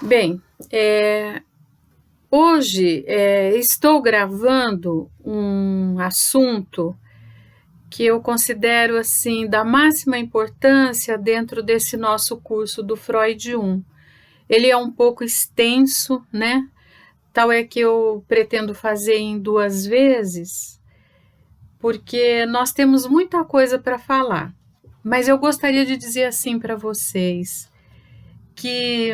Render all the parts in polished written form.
Bem, hoje estou gravando um assunto que eu considero assim da máxima importância dentro desse nosso curso do Freud 1. Ele é um pouco extenso, né? Tal é que eu pretendo fazer em 2 vezes, porque nós temos muita coisa para falar. Mas eu gostaria de dizer assim para vocês que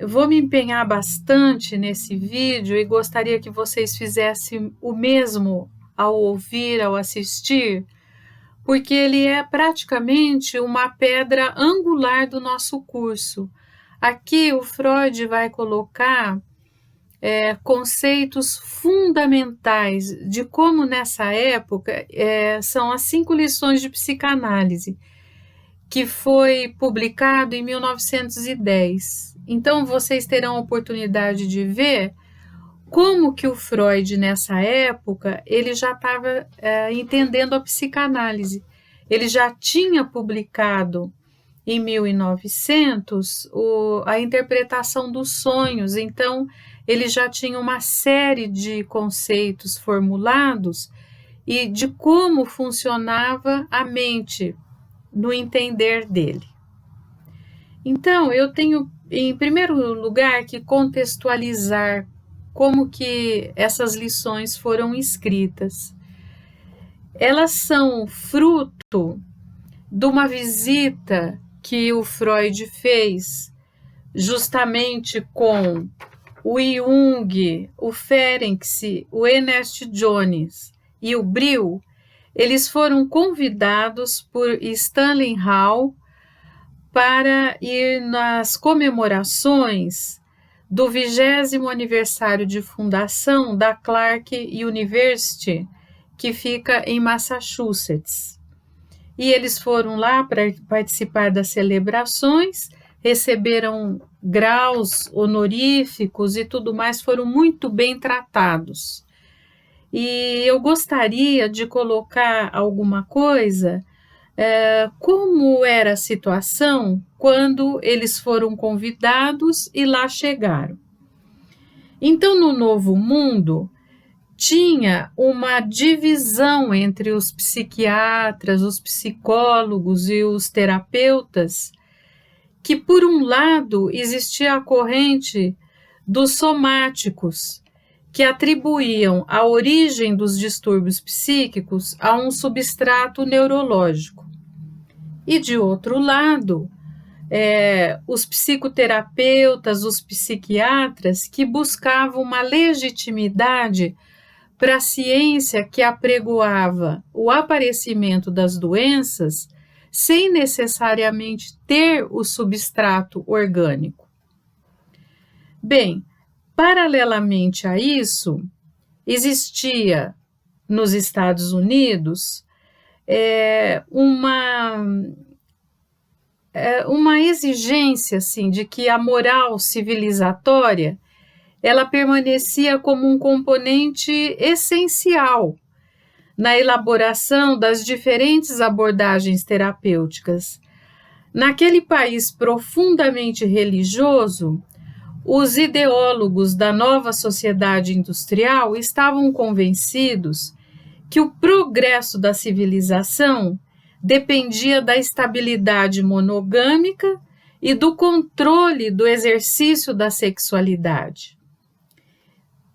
vou me empenhar bastante nesse vídeo e gostaria que vocês fizessem o mesmo ao ouvir, ao assistir, porque ele é praticamente uma pedra angular do nosso curso. Aqui o Freud vai colocar conceitos fundamentais de como nessa época são as 5 lições de psicanálise, que foi publicado em 1910. Então, vocês terão a oportunidade de ver como que o Freud, nessa época, ele já estava entendendo a psicanálise. Ele já tinha publicado, em 1900, a interpretação dos sonhos. Então, ele já tinha uma série de conceitos formulados e de como funcionava a mente no entender dele. Então, eu tenho, em primeiro lugar, que contextualizar como que essas lições foram escritas. Elas são fruto de uma visita que o Freud fez justamente com o Jung, o Ferenczi, o Ernest Jones e o Brill. Eles foram convidados por Stanley Hall para ir nas comemorações do 20º aniversário de fundação da Clark University, que fica em Massachusetts. E eles foram lá para participar das celebrações, receberam graus honoríficos e tudo mais, foram muito bem tratados. E eu gostaria de colocar alguma coisa, como era a situação quando eles foram convidados e lá chegaram. Então, no Novo Mundo, tinha uma divisão entre os psiquiatras, os psicólogos e os terapeutas, que, por um lado, existia a corrente dos somáticos, que atribuíam a origem dos distúrbios psíquicos a um substrato neurológico. E, de outro lado, os psicoterapeutas, os psiquiatras, que buscavam uma legitimidade para a ciência que apregoava o aparecimento das doenças sem necessariamente ter o substrato orgânico. Bem, paralelamente a isso, existia nos Estados Unidos uma exigência assim, de que a moral civilizatória ela permanecia como um componente essencial na elaboração das diferentes abordagens terapêuticas. Naquele país profundamente religioso, os ideólogos da nova sociedade industrial estavam convencidos que o progresso da civilização dependia da estabilidade monogâmica e do controle do exercício da sexualidade.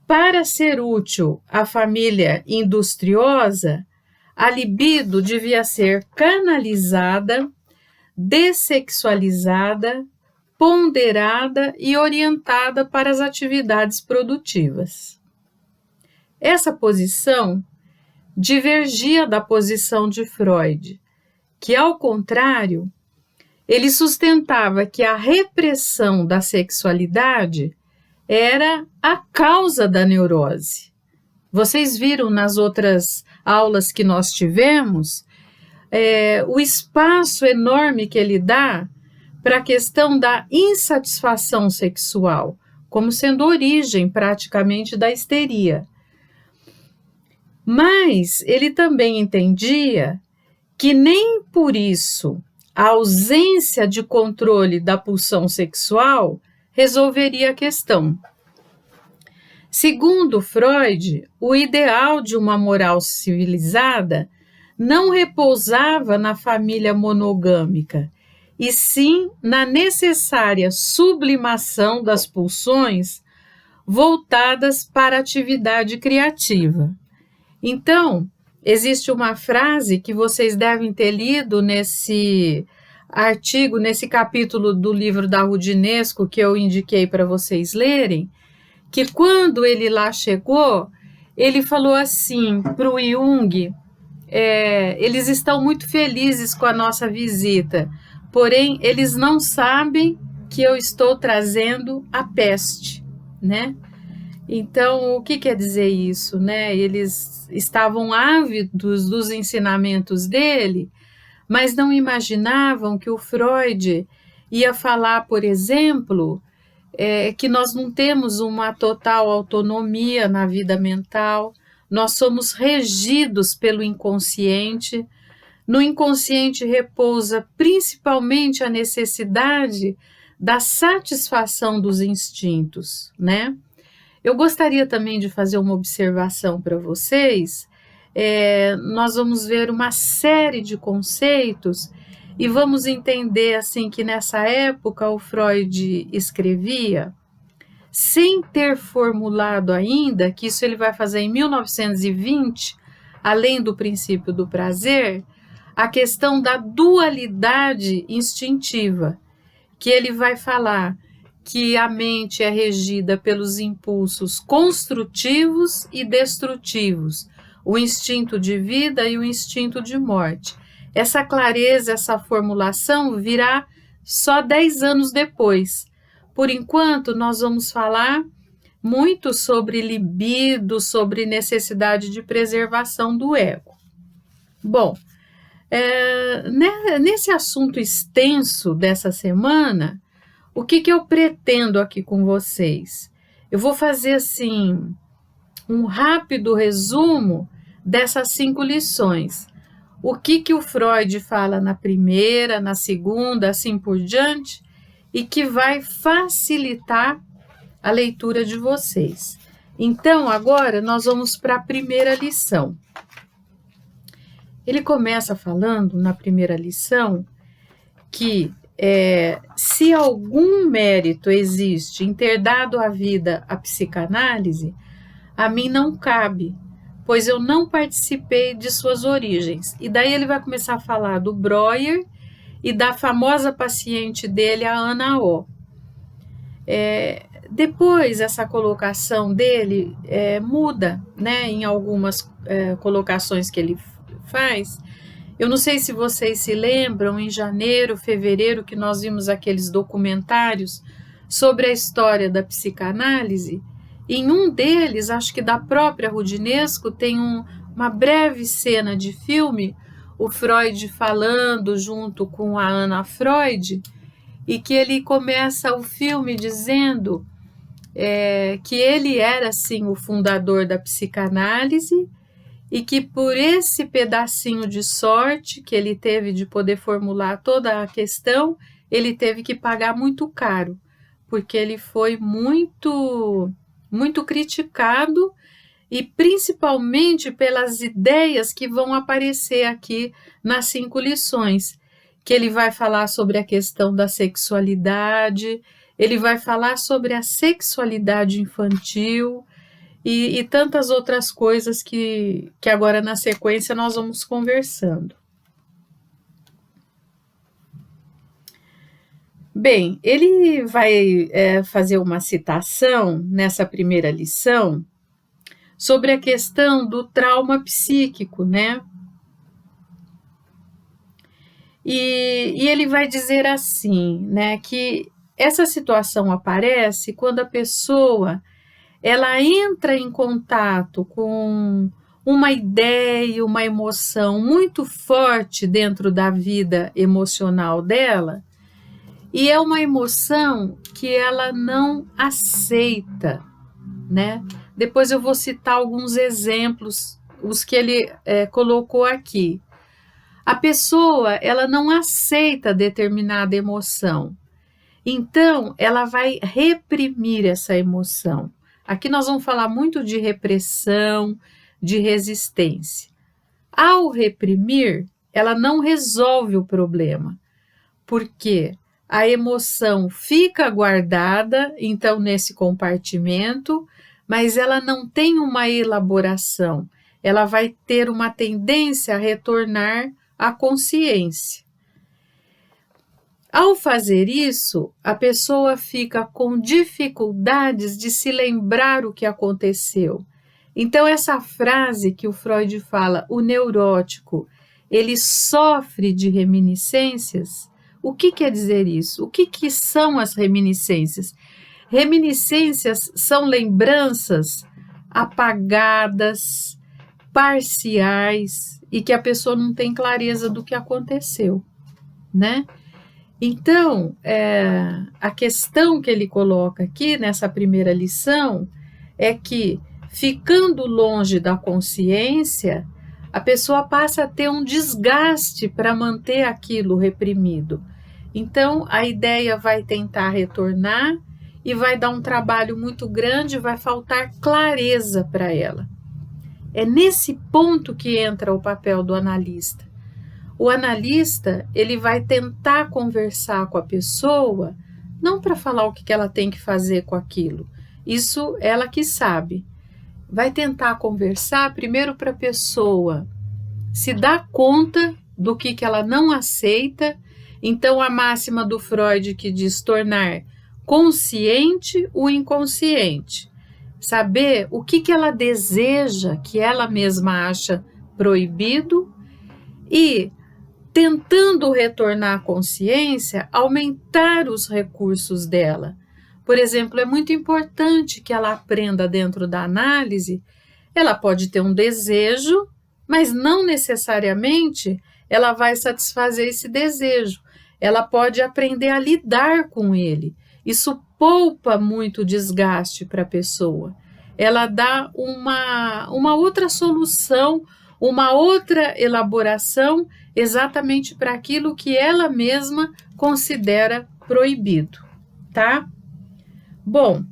Para ser útil à família industriosa, a libido devia ser canalizada, dessexualizada, ponderada e orientada para as atividades produtivas. Essa posição divergia da posição de Freud, que, ao contrário, ele sustentava que a repressão da sexualidade era a causa da neurose. Vocês viram nas outras aulas que nós tivemos o espaço enorme que ele dá para a questão da insatisfação sexual, como sendo origem praticamente da histeria. Mas ele também entendia que nem por isso a ausência de controle da pulsão sexual resolveria a questão. Segundo Freud, o ideal de uma moral civilizada não repousava na família monogâmica, e sim na necessária sublimação das pulsões voltadas para a atividade criativa. Então, existe uma frase que vocês devem ter lido nesse artigo, nesse capítulo do livro da Roudinesco que eu indiquei para vocês lerem, que quando ele lá chegou, ele falou assim para o Jung, eles estão muito felizes com a nossa visita, porém eles não sabem que eu estou trazendo a peste, né? Então, o que quer dizer isso, né? Eles estavam ávidos dos ensinamentos dele, mas não imaginavam que o Freud ia falar, por exemplo, que nós não temos uma total autonomia na vida mental, nós somos regidos pelo inconsciente. No inconsciente repousa principalmente a necessidade da satisfação dos instintos, né? Eu gostaria também de fazer uma observação para vocês. Nós vamos ver uma série de conceitos e vamos entender assim que nessa época o Freud escrevia sem ter formulado ainda, que isso ele vai fazer em 1920, além do princípio do prazer, a questão da dualidade instintiva, que ele vai falar que a mente é regida pelos impulsos construtivos e destrutivos, o instinto de vida e o instinto de morte. Essa clareza, essa formulação virá só 10 anos depois. Por enquanto, nós vamos falar muito sobre libido, sobre necessidade de preservação do ego. Bom, nesse assunto extenso dessa semana, o que eu pretendo aqui com vocês? Eu vou fazer assim um rápido resumo dessas 5 lições. O que o Freud fala na primeira, na segunda, assim por diante, e que vai facilitar a leitura de vocês. Então, agora nós vamos para a primeira lição. Ele começa falando na primeira lição que se algum mérito existe em ter dado à vida a psicanálise, a mim não cabe, pois eu não participei de suas origens. E daí ele vai começar a falar do Breuer e da famosa paciente dele, a Ana O. Depois, essa colocação dele muda, né, em algumas colocações que ele faz. Eu não sei se vocês se lembram, em janeiro, fevereiro, que nós vimos aqueles documentários sobre a história da psicanálise. Em um deles, acho que da própria Roudinesco, tem uma breve cena de filme, o Freud falando junto com a Ana Freud, e que ele começa o filme dizendo que ele era, sim, o fundador da psicanálise, e que por esse pedacinho de sorte que ele teve de poder formular toda a questão, ele teve que pagar muito caro, porque ele foi muito, muito criticado, e principalmente pelas ideias que vão aparecer aqui nas 5 lições, que ele vai falar sobre a questão da sexualidade, ele vai falar sobre a sexualidade infantil, e tantas outras coisas que agora na sequência nós vamos conversando. Bem, ele vai fazer uma citação nessa primeira lição sobre a questão do trauma psíquico, né? E ele vai dizer assim, né, que essa situação aparece quando a pessoa ela entra em contato com uma ideia, uma emoção muito forte dentro da vida emocional dela, e é uma emoção que ela não aceita, né? Depois eu vou citar alguns exemplos, os que ele colocou aqui. A pessoa, ela não aceita determinada emoção, Então, ela vai reprimir essa emoção. Aqui nós vamos falar muito de repressão, de resistência. Ao reprimir, ela não resolve o problema, porque a emoção fica guardada, então, nesse compartimento, mas ela não tem uma elaboração, ela vai ter uma tendência a retornar à consciência. Ao fazer isso, a pessoa fica com dificuldades de se lembrar o que aconteceu. Então, essa frase que o Freud fala, o neurótico, ele sofre de reminiscências. O que quer dizer isso? O que são as reminiscências? Reminiscências são lembranças apagadas, parciais, e que a pessoa não tem clareza do que aconteceu, né? Então, a questão que ele coloca aqui nessa primeira lição é que, ficando longe da consciência, a pessoa passa a ter um desgaste para manter aquilo reprimido. Então, a ideia vai tentar retornar e vai dar um trabalho muito grande, vai faltar clareza para ela. É nesse ponto que entra o papel do analista. O analista, ele vai tentar conversar com a pessoa, não para falar o que ela tem que fazer com aquilo, isso ela que sabe. Vai tentar conversar primeiro para a pessoa se dar conta do que ela não aceita. Então, a máxima do Freud que diz tornar consciente o inconsciente, saber o que ela deseja, que ela mesma acha proibido, e tentando retornar à consciência, aumentar os recursos dela. Por exemplo, é muito importante que ela aprenda dentro da análise, ela pode ter um desejo, mas não necessariamente ela vai satisfazer esse desejo. Ela pode aprender a lidar com ele. Isso poupa muito desgaste para a pessoa. Ela dá uma outra solução, uma outra elaboração exatamente para aquilo que ela mesma considera proibido, tá? Bom,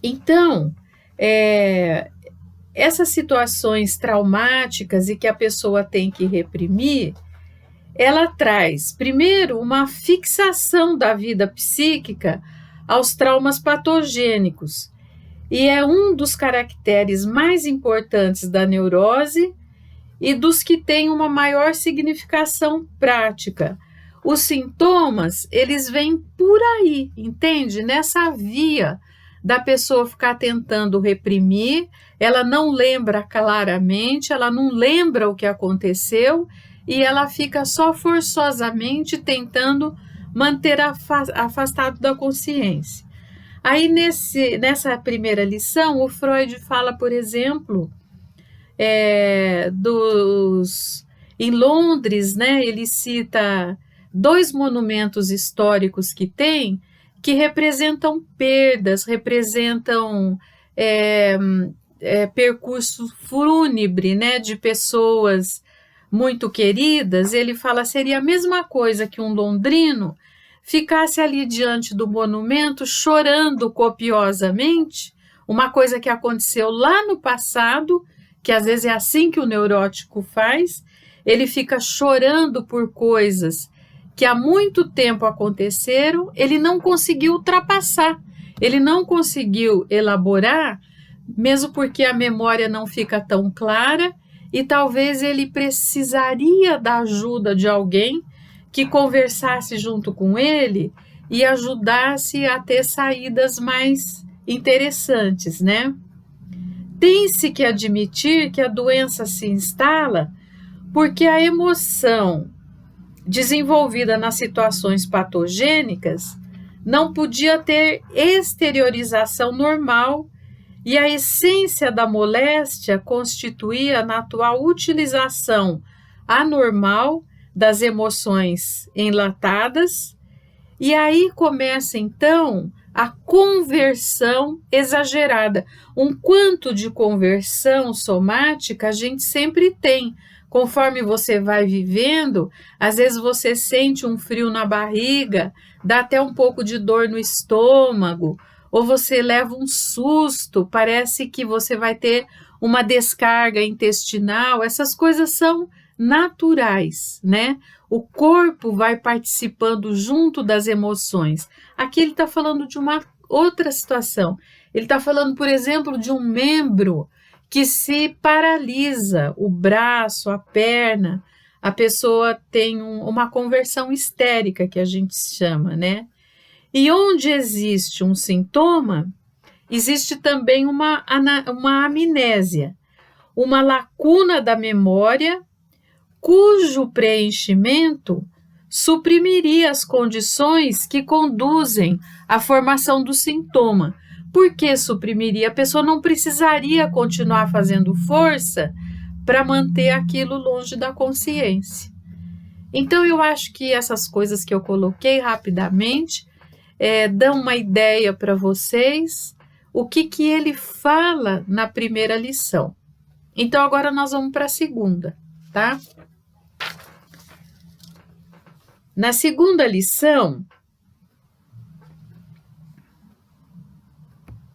então, essas situações traumáticas e que a pessoa tem que reprimir, ela traz, primeiro, uma fixação da vida psíquica aos traumas patogênicos, e é um dos caracteres mais importantes da neurose e dos que têm uma maior significação prática. Os sintomas, eles vêm por aí, entende? Nessa via da pessoa ficar tentando reprimir, ela não lembra claramente, ela não lembra o que aconteceu e ela fica só forçosamente tentando manter afastado da consciência. Aí, nessa primeira lição, o Freud fala, por exemplo, em Londres, né, ele cita 2 monumentos históricos que representam perdas, representam percurso fúnebre, né, de pessoas muito queridas. Ele fala, seria a mesma coisa que um londrino ficasse ali diante do monumento chorando copiosamente, uma coisa que aconteceu lá no passado, que às vezes é assim que o neurótico faz, ele fica chorando por coisas que há muito tempo aconteceram, ele não conseguiu ultrapassar, ele não conseguiu elaborar, mesmo porque a memória não fica tão clara, e talvez ele precisaria da ajuda de alguém que conversasse junto com ele e ajudasse a ter saídas mais interessantes, né? Tem-se que admitir que a doença se instala porque a emoção desenvolvida nas situações patogênicas não podia ter exteriorização normal e a essência da moléstia constituía na atual utilização anormal das emoções enlatadas, e aí começa então a conversão exagerada. Um quanto de conversão somática a gente sempre tem conforme você vai vivendo, às vezes você sente um frio na barriga, dá até um pouco de dor no estômago, ou você leva um susto, parece que você vai ter uma descarga intestinal. Essas coisas são naturais, né? O corpo vai participando junto das emoções. Aqui ele está falando de uma outra situação. Ele está falando, por exemplo, de um membro que se paralisa, o braço, a perna, a pessoa tem uma conversão histérica, que a gente chama, né? E onde existe um sintoma, existe também uma amnésia, uma lacuna da memória, cujo preenchimento suprimiria as condições que conduzem à formação do sintoma. Por que suprimiria? A pessoa não precisaria continuar fazendo força para manter aquilo longe da consciência. Então, eu acho que essas coisas que eu coloquei rapidamente dão uma ideia para vocês o que ele fala na primeira lição. Então, agora nós vamos para a segunda, tá? Na segunda lição,